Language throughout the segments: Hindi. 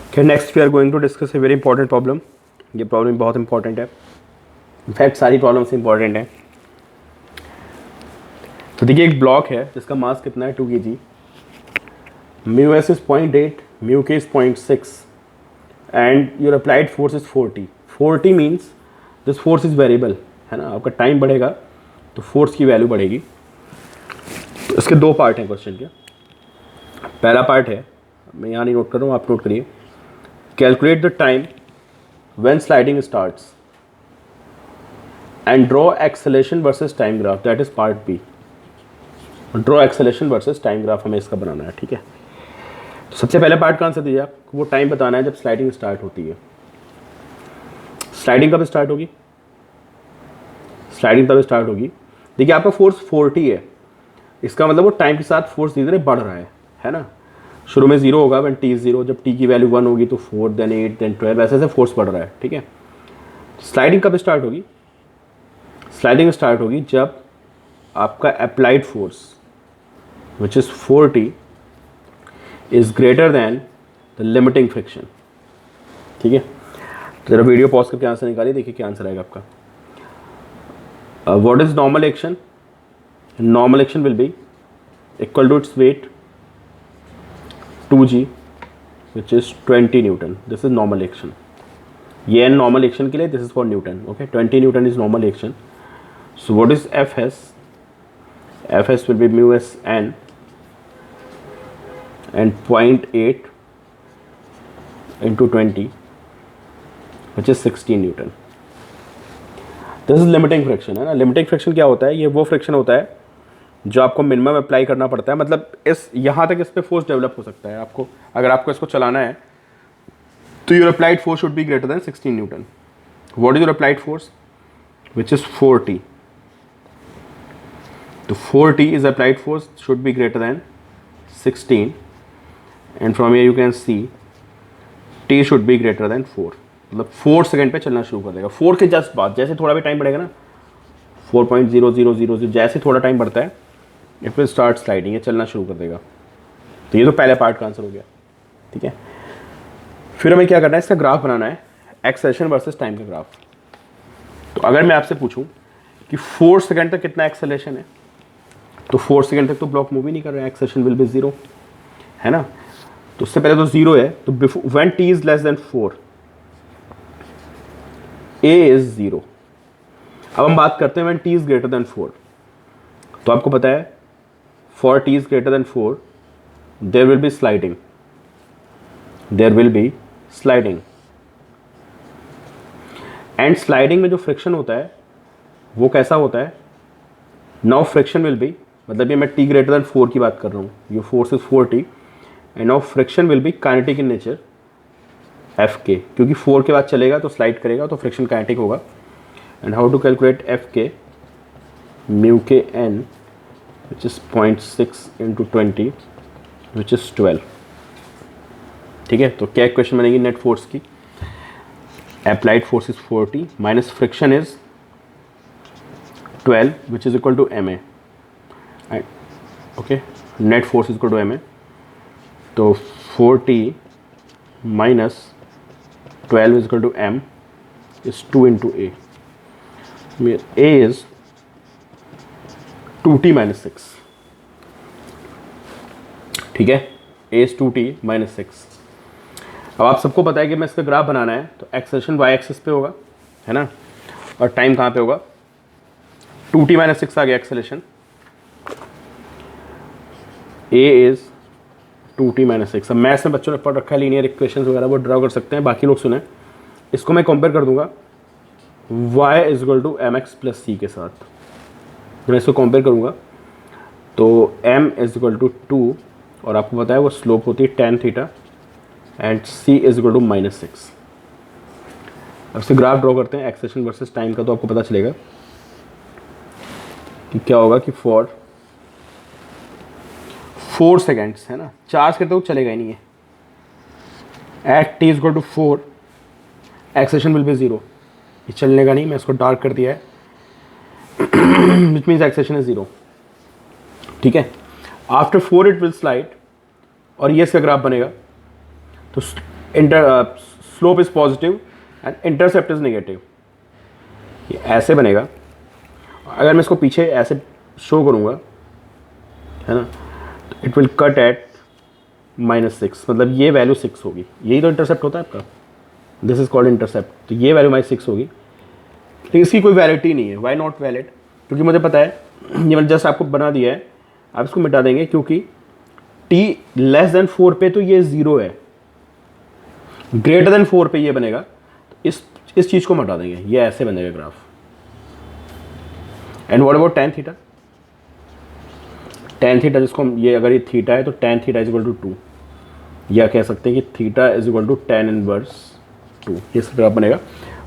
Okay, next we are going to discuss a very important problem. ये प्रॉब्लम बहुत इंपॉर्टेंट है, इनफैक्ट सारी प्रॉब्लम्स इंपॉर्टेंट हैं. तो देखिए एक ब्लॉक है जिसका मास कितना है 2 kg, mu s is 0.8, mu k is 0.6 and your applied force is 40 means this force is variable है ना. आपका टाइम बढ़ेगा तो फोर्स की वैल्यू बढ़ेगी. तो इसके दो पार्ट हैं क्वेश्चन के. पहला पार्ट है, मैं यहाँ नहीं नोट कर रहा हूँ, आप नोट करिए. Calculate the time when sliding starts and draw acceleration versus time graph, that is part B. Draw acceleration versus time graph हमें इसका बनाना है. ठीक है, तो सबसे पहले पार्ट का आंसर दीजिए. आपको वो टाइम बताना है जब स्लाइडिंग स्टार्ट होती है. स्लाइडिंग कब स्टार्ट होगी? स्लाइडिंग तब स्टार्ट होगी, देखिए आपका फोर्स 40 है, इसका मतलब वो टाइम के साथ फोर्स धीरे धीरे बढ़ रहा है ना. शुरू में 0 होगा, व्हेन t इज 0, जब t की वैल्यू 1 होगी तो 4, देन 8, देन 12, ऐसे ऐसे फोर्स बढ़ रहा है. ठीक है, स्लाइडिंग कब स्टार्ट होगी? स्लाइडिंग स्टार्ट होगी जब आपका applied force which is 40 is greater then the limiting friction. ठीक है, तो जरा वीडियो पॉज करके आंसर निकालिए, देखिए क्या आंसर आएगा आपका. What is normal action? Normal action will be equal to its weight 2g, which is 20 Newton. This is normal action. ये normal action के लिए this is for Newton. Okay, 20 Newton is normal action. So what is Fs? Fs will be mu s n and 0.8 into 20, which is 16 Newton. This is limiting friction है ना. लिमिटिंग फ्रिक्शन क्या होता है? ये वो फ्रिक्शन होता है जो आपको मिनिमम अप्लाई करना पड़ता है. मतलब इस यहाँ तक इस पर फोर्स डेवलप हो सकता है आपको, अगर आपको इसको चलाना है तो your applied force should be greater than 16 newton. What is your applied force? Which is 40. तो 40 is applied force, should be greater than 16, and from here you can see T should be greater than 4. मतलब 4 सेकंड पे चलना शुरू कर देगा. 4 के जस्ट बाद जैसे थोड़ा भी टाइम बढ़ेगा ना, 4.0000, जैसे थोड़ा टाइम बढ़ता है इट विल स्टार्ट स्लाइडिंग, ये चलना शुरू कर देगा. तो ये तो पहले पार्ट का आंसर हो गया. ठीक है, फिर हमें क्या करना है, इसका ग्राफ बनाना है, एक्सेलेरेशन वर्सेस टाइम का ग्राफ. तो अगर मैं आपसे पूछूं कि 4 सेकंड तक कितना एक्सेलेरेशन है, तो 4 सेकंड तक तो ब्लॉक मूव ही नहीं कर रहा है, एक्सेलेरेशन विल बी 0 है ना. तो उससे पहले तो 0 है, तो when t is less then 4 a is 0. अब हम बात करते हैं when t is greater than 4. तो आपको पता है for t is greater than 4 there will be sliding. And sliding में जो फ्रिक्शन होता है वो कैसा होता है? नाउ फ्रिक्शन विल बी, मतलब ये मैं t ग्रेटर देन 4 की बात कर रहा हूँ, your force is 40 and now friction will be kinetic in nature F के, क्योंकि 4 के बाद चलेगा तो स्लाइड करेगा तो फ्रिक्शन काइनेटिक होगा. And how to calculate F K? Mu K N which is 0.6 into 20 which is 12. ठीक है, तो क्या इक्वेशन बनेगी नेट फोर्स की? Applied force is 40 minus friction is 12 which is equal to M A. Okay, net force is equal to M A. तो 40 minus 12 is equal to m is 2 into a. A is 2t minus 6. ठीक है, a is 2t minus 6. अब आप सबको पता है कि मैं इसका ग्राफ बनाना है तो एक्सेलेरेशन y एक्सिस पे होगा है ना, और टाइम कहाँ पे होगा? 2t minus 6 आ गया acceleration. a is 2t minus 6. अब मैथ्स में बच्चों ने पढ़ रखा है, लीनियर इक्वेशंस वगैरह वो ड्रा कर सकते हैं, बाकी लोग सुने. इसको मैं कंपेयर कर दूंगा y is equal to m x plus c के साथ. मैं इसको कंपेयर करूंगा तो m इज इक्वल टू 2, और आपको पता है वो स्लोप होती है tan theta, and c is equal to -6. अब से ग्राफ ड्रॉ करते हैं एक्सेलेरेशन वर्सेस टाइम का, तो आपको पता चलेगा कि क्या होगा कि फॉर 4 सेकेंड्स है ना, 4 सेकेंड तो चलेगा ही नहीं है. At t is equal to 4 acceleration will be 0. ये चलने का नहीं, मैं इसको डार्क कर दिया है विच मीन्स एक्सेलेरेशन इज 0. ठीक है, आफ्टर 4 इट विल स्लाइड, और ये इसका ग्राफ बनेगा. तो slope is positive and intercept is negative. ये ऐसे बनेगा। अगर मैं इसको पीछे ऐसे शो करूँगा, है ना, इट विल कट एट -6, मतलब ये वैल्यू 6 होगी। यही तो इंटरसेप्ट होता है आपका, दिस इज कॉल्ड इंटरसेप्ट। तो ये वैल्यू -6 होगी, लेकिन इसकी कोई वैलिडिटी नहीं है। Why not valid? क्योंकि मुझे पता है, ये मैंने जस्ट आपको बना दिया है, आप इसको मिटा देंगे, क्योंकि t लेस देन 4 पे तो ये 0 है, ग्रेटर देन 4 पे ये बनेगा। तो इस चीज़ को मिटा देंगे, ये ऐसे बनेगा graph. And what about tan theta? tan theta जिसको हम, ये अगर ये थीटा है तो tan theta is equal to 2, या कह सकते हैं कि theta is equal to tan inverse 2, ये ग्राफ बनेगा।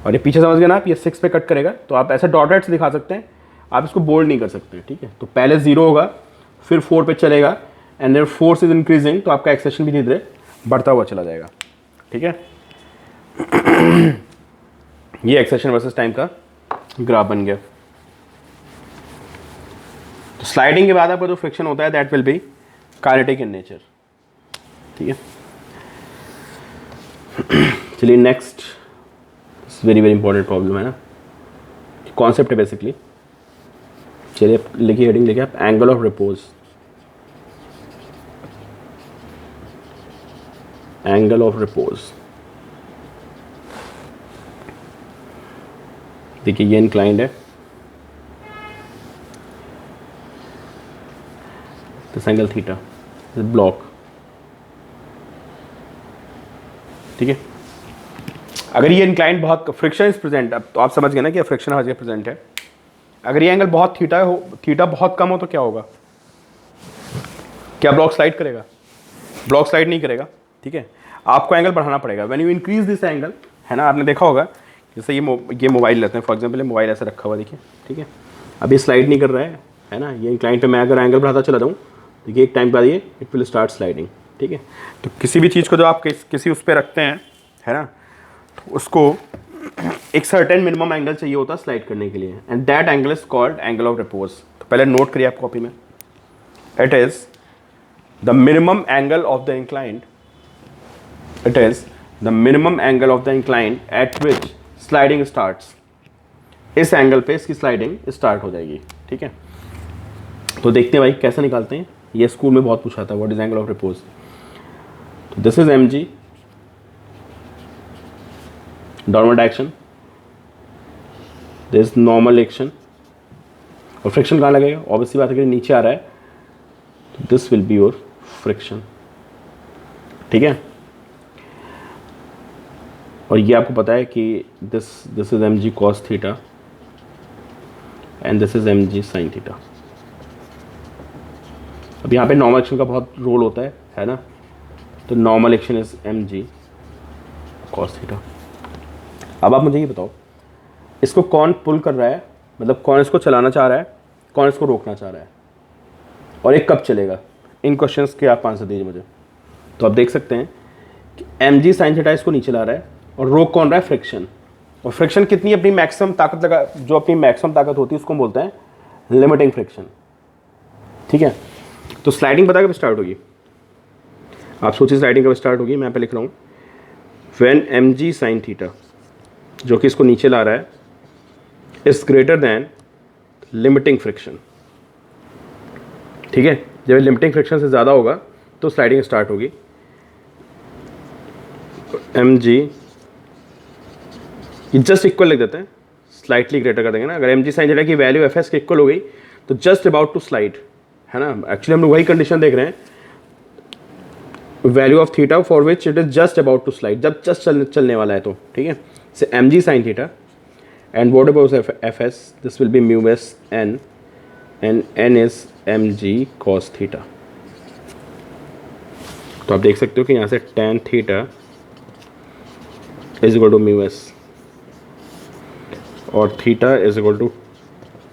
और ये पीछे समझ गए ना आप, ये 6 पे कट करेगा, तो आप ऐसे डॉटेड से दिखा सकते हैं, आप इसको बोल्ड नहीं कर सकते, ठीक है। तो पहले 0 होगा, फिर 4 पे चलेगा, and there force is increasing, तो आपका एक्सेशन भी धीरे धीरे बढ़ता हुआ चला जाएगा, ठीक है। ये एक्सेशन वर्सेस टाइम का ग्राफ बन गया। तो स्लाइडिंग के बाद आपका जो फ्रिक्शन होता है that will be kinetic in nature, ठीक है। चलिए next, very very important problem है ना, कॉन्सेप्ट है बेसिकली। चलिए लिखिए, हेडिंग लिखिए आप, angle of repose. Angle of repose, देखिए ये इंक्लाइंड है, दिस एंगल थीटा, ब्लॉक, ठीक है। अगर ये इंक्लाइंड बहुत, फ्रिक्शन इज प्रेजेंट, अब तो आप समझ गए ना कि फ्रिक्शन हर जगह प्रेजेंट है। अगर ये एंगल बहुत थीटा बहुत कम हो तो क्या होगा? क्या ब्लॉक स्लाइड करेगा? ब्लॉक स्लाइड नहीं करेगा, ठीक है। आपको एंगल बढ़ाना पड़ेगा। When you increase this angle, है ना, आपने देखा होगा, जैसे ये मोबाइल लेते हैं फॉर एग्जांपल, मोबाइल ऐसे रखा हुआ देखिए, ठीक है। अब ये स्लाइड नहीं कर रहा है ना, ये इंक्लाइंड पे मैं अगर एंगल बढ़ाता चला जाऊँ, देखिए एक टाइम बाद ये इट विल स्टार्ट स्लाइडिंग, ठीक है। तो किसी भी चीज़ को जो आप किसी उस पर रखते हैं, है ना, तो उसको एक सर्टेन मिनिमम एंगल चाहिए होता है स्लाइड करने के लिए, and that angle is called angle of repose. तो पहले नोट करिए आप कॉपी में, it is the minimum angle of the inclined, it is the minimum angle of the inclined at which sliding starts. इस एंगल पे इसकी स्लाइडिंग स्टार्ट हो जाएगी, ठीक है। तो देखते हैं भाई कैसे निकालते हैं, ये स्कूल में बहुत पूछा था, what is angle of repose. तो this is mg, downward direction, this normal action, और फ्रिक्शन कहाँ लगेगा? ऑब्वियसली बात है कि नीचे आ रहा है, तो this will be your friction, ठीक है। और ये आपको पता है कि this is mg cos theta and this is mg sin theta. अब यहाँ पे नॉर्मल एक्शन का बहुत रोल होता है ना, तो normal action is mg cos theta. अब आप मुझे ये बताओ, इसको कौन पुल कर रहा है, मतलब कौन इसको चलाना चाह रहा है, कौन इसको रोकना चाह रहा है, और ये कब चलेगा? इन क्वेश्चंस के आप आंसर दीजिए मुझे। तो आप देख सकते हैं कि mg sin थीटा इसको नीचे ला रहा है, और रोक कौन रहा है? फ्रिक्शन। और फ्रिक्शन कितनी अपनी मैक्सिमम ताकत लगा, जो अपनी मैक्सिमम ताकत होती है उसको बोलते हैं लिमिटिंग फ्रिक्शन, ठीक है। तो स्लाइडिंग पता कब स्टार्ट होगी? आप सोचिए स्लाइडिंग कब स्टार्ट होगी। मैं यहाँ पे लिख रहा हूँ, व्हेन mg sin थीटा, जो कि इसको नीचे ला रहा है, is greater then limiting friction, ठीक है। जब लिमिटिंग फ्रिक्शन से ज़्यादा होगा तो स्लाइडिंग स्टार्ट होगी। mg ये जस्ट इक्वल लिख देते हैं, स्लाइटली ग्रेटर कर देंगे ना। अगर mg sin थीटा की वैल्यू fs के इक्वल हो गई तो जस्ट अबाउट टू स्लाइड, है ना। एक्चुअली हम लोग वही कंडीशन देख रहे हैं, value of theta for which it is just about to slide, जब जस्ट चलने वाला है तो, ठीक है। से mg sin theta and what about fs, this will be mu s n and n is mg cos theta. तो आप देख सकते हो कि यहाँ से tan theta is equal to mu s, और theta is equal to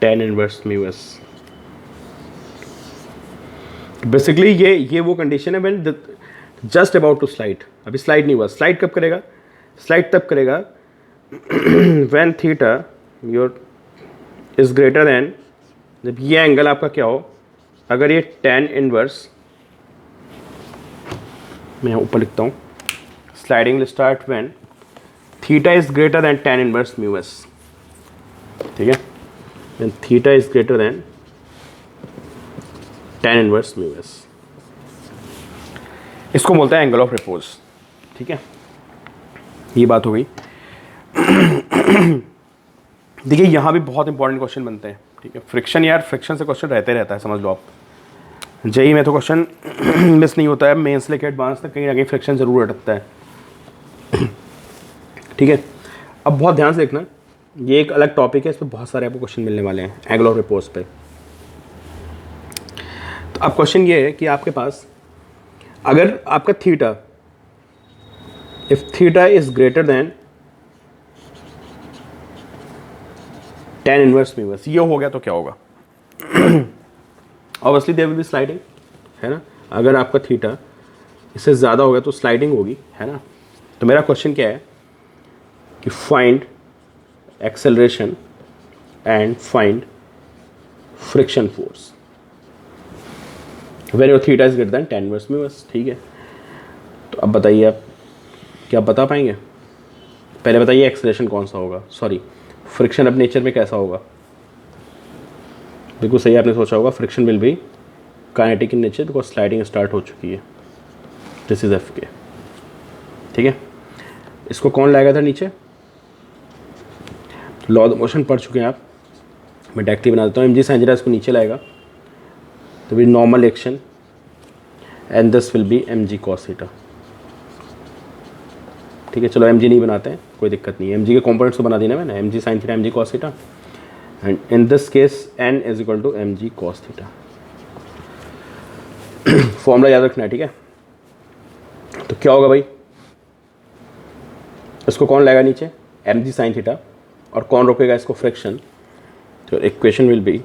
tan inverse mu s. Basically ये वो कंडीशन है when just about to slide. अभी स्लाइड नहीं हुआ, स्लाइड कब करेगा? स्लाइड तब करेगा when theta your is greater than, जब ये एंगल आपका क्या हो, अगर ये tan इनवर्स, मैं यहाँ ऊपर लिखता हूँ, sliding will start when theta is greater than tan inverse mu S, ठीक है, when theta is greater than tan inverse mu S, इसको बोलते हैं एंगल ऑफ रिपोज, ठीक है, ये बात हो गई। देखिए यहाँ भी बहुत इंपॉर्टेंट क्वेश्चन बनते हैं, ठीक है, फ्रिक्शन, यार फ्रिक्शन से क्वेश्चन रहते रहता है, समझ लो आप, जेई में तो क्वेश्चन मिस नहीं होता है, मेंस से लेकर एडवांस तक कहीं ना कहीं फ्रिक्शन जरूर अटकता है, ठीक है। अब बहुत ध्यान से देखना, ये एक अलग टॉपिक है, इस पर बहुत सारे आपको क्वेश्चन मिलने वाले हैं एंगल ऑफ रिपोज पे। तो अब क्वेश्चन ये है कि आपके पास अगर आपका theta, if theta is greater than tan inverse mu S, ये हो गया तो क्या होगा? Obviously there will be sliding, है ना। अगर आपका थीटा इससे ज़्यादा हो गया तो स्लाइडिंग होगी, है ना। तो मेरा क्वेश्चन क्या है कि find acceleration and find friction force when your theta is greater than tan inverse mu S, ठीक है। तो अब बताइए आप क्या बता पाएंगे? पहले बताइए एक्सेलरेशन कौन सा होगा, सॉरी फ्रिक्शन अब नेचर में कैसा होगा? बिल्कुल सही आपने सोचा होगा, friction will be kinetic in nature because sliding start हो चुकी है, दिस इज एफ के, ठीक है। इसको कौन लाएगा था नीचे? लॉ ऑफ मोशन पढ़ चुके हैं आप, मैं डायरेक्टली बना देता हूँ, mg sin थीटा इसको नीचे लाएगा तो भी normal action and this will B mg cos theta, ठीक है। चलो mg नहीं बनाते हैं, कोई दिक्कत नहीं है, mg के कॉम्पोनेंट्स तो बना देना मैंने, mg sin theta mg cos theta, and in this case n is equal to mg cos theta. Formula याद रखना है, ठीक है। तो क्या होगा भाई, इसको कौन लाएगा नीचे? mg sin थीटा, और कौन रोकेगा इसको? फ्रिक्शन। तो equation will be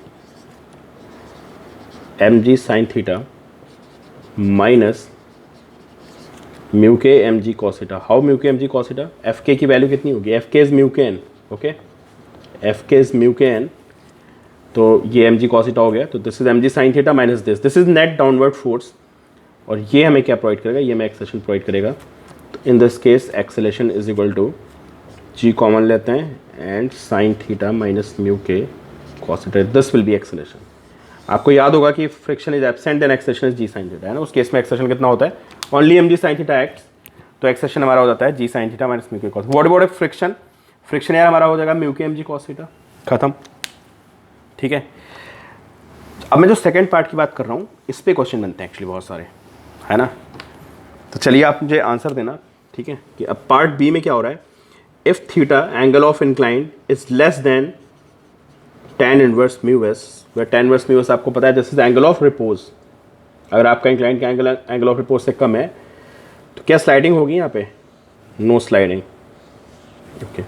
mg sin theta minus mu के mg cos theta. How mu के mg cos थीटा? एफ के की वैल्यू कितनी होगी? एफ के is mu K N, okay, F के इज म्यू के एन, तो ये mg cos थीटा हो गया, तो this is mg sin theta minus this is net downward force, और ये हमें क्या प्रोवाइड करेगा? ये हमें एक्सेलेरेशन प्रोवाइड करेगा। तो in this case acceleration is equal to g common लेते हैं and sin theta minus mu K cos theta, this will be acceleration. आपको याद होगा कि friction is absent then acceleration is g sin theta, है ना। उस केस में एक्सेलेरेशन कितना होता है? Only mg sin theta acts, तो एक्सेलेरेशन हमारा हो जाता है g sin theta minus mu K cos। What about friction? Friction यार हमारा हो जाएगा म्यू के mg cos थीटा, खत्म, ठीक है। अब मैं जो सेकंड पार्ट की बात कर रहा हूँ, इस पे क्वेश्चन बनते हैं एक्चुअली बहुत सारे, है ना। तो चलिए आप मुझे आंसर देना, ठीक है, कि अब पार्ट बी में क्या हो रहा है। If theta angle of incline is less than tan inverse mu S, where tan inverse mu S आपको पता है this is angle of repose. अगर आपका इंक्लाइन का एंगल ऑफ रिपोज से कम है तो क्या स्लाइडिंग होगी यहाँ पे? No sliding, okay.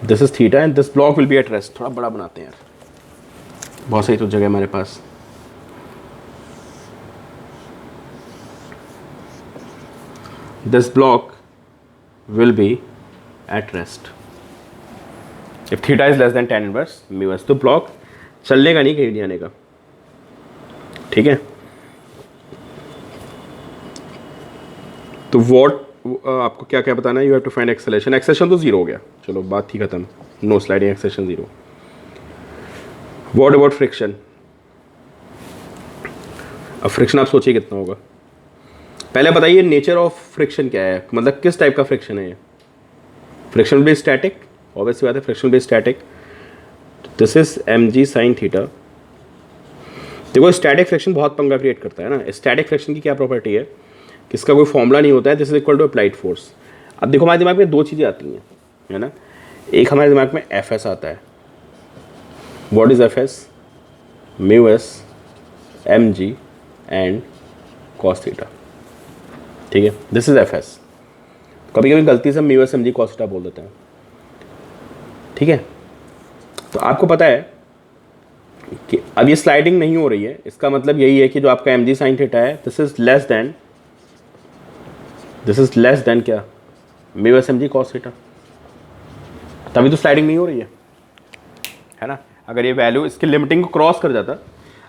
This is theta and this block will be at rest. थोड़ा बड़ा बनाते हैं यार, बहुत सही तो जगह हमारे पास। This block will be at rest if theta is less than tan inverse mu s. तो ब्लॉक चलने का नहीं, कहीं नहीं आने का, ठीक है। तो वॉट आपको क्या क्या बताना है? You have to find acceleration. Acceleration तो जीरो हो गया, चलो बात ही खत्म, no sliding, acceleration zero. What about friction? अब फ्रिक्शन आप सोचिए कितना होगा। पहले बताइए नेचर ऑफ फ्रिक्शन क्या है, मतलब किस टाइप का फ्रिक्शन है ये? Friction will be static, obviously बात है, friction will be static. This is mg sin theta. देखो स्टैटिक फ्रिक्शन बहुत पंगा क्रिएट करता है ना। स्टैटिक फ्रिक्शन की क्या प्रॉपर्टी है कि इसका कोई फॉर्मूला नहीं होता है, this is equal to applied force. अब देखो हमारे दिमाग में दो चीज़ें आती हैं, है ना। एक हमारे दिमाग में एफ एस आता है। What is F S? Mu S mg and cos theta, ठीक है, दिस इज एफ एस। कभी कभी गलती से mu S mg cos theta बोल देते हैं, ठीक है। तो आपको पता है कि अब ये स्लाइडिंग नहीं हो रही है, इसका मतलब यही है कि जो आपका mg sin थीटा है दिस इज लेस देन क्या? Mu S mg cos theta, तभी तो स्लाइडिंग नहीं हो रही है ना। अगर ये वैल्यू इसके लिमिटिंग को क्रॉस कर जाता,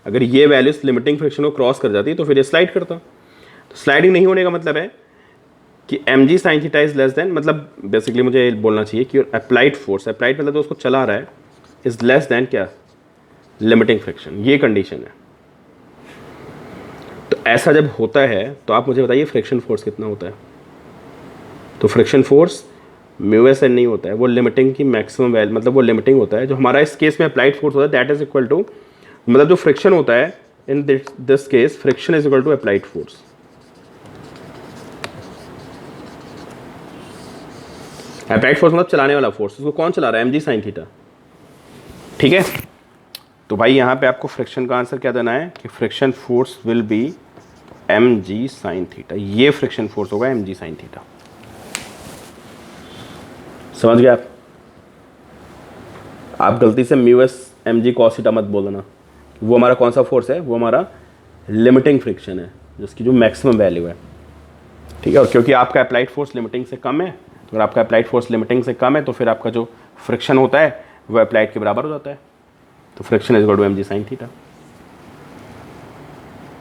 अगर ये वैल्यू इस लिमिटिंग फ्रिक्शन को क्रॉस कर जाती तो फिर ये स्लाइड करता। तो स्लाइडिंग नहीं होने का मतलब है कि M G sine theta is less than, मतलब बेसिकली मुझे बोलना चाहिए कि अप्लाइड फोर्स, अप्लाइड मतलब तो उसको चला रहा है, इज लेस देन क्या, लिमिटिंग फ्रिक्शन, ये कंडीशन है। तो ऐसा जब होता है तो आप मुझे बताइए फ्रिक्शन फोर्स कितना होता है। तो friction force mu S N नहीं होता है, वो लिमिटिंग की मैक्सिमम वैल्यू, मतलब वो लिमिटिंग होता है। जो हमारा इस केस में अप्लाइड फोर्स होता है दैट इज इक्वल टू, मतलब जो फ्रिक्शन होता है in this case friction is equal to applied force. Applied force मतलब चलाने वाला फोर्स, उसको कौन चला रहा है, एम जी साइन थीटा। ठीक है, तो भाई यहाँ पे आपको फ्रिक्शन का आंसर क्या देना है कि friction force will be M G sine theta, ये फ्रिक्शन फोर्स होगा एम जी साइन थीटा। समझ गए आप गलती से mu S M G cos theta मत बोल देना, वो हमारा कौन सा फोर्स है, वो हमारा लिमिटिंग फ्रिक्शन है जिसकी जो मैक्सिमम वैल्यू है। ठीक है, और क्योंकि आपका अप्लाइड फोर्स लिमिटिंग से कम है, अगर आपका अप्लाइड फोर्स लिमिटिंग से कम है तो फिर आपका जो फ्रिक्शन होता है वह अप्लाइड के बराबर हो जाता है। तो friction is equal to M G sine theta.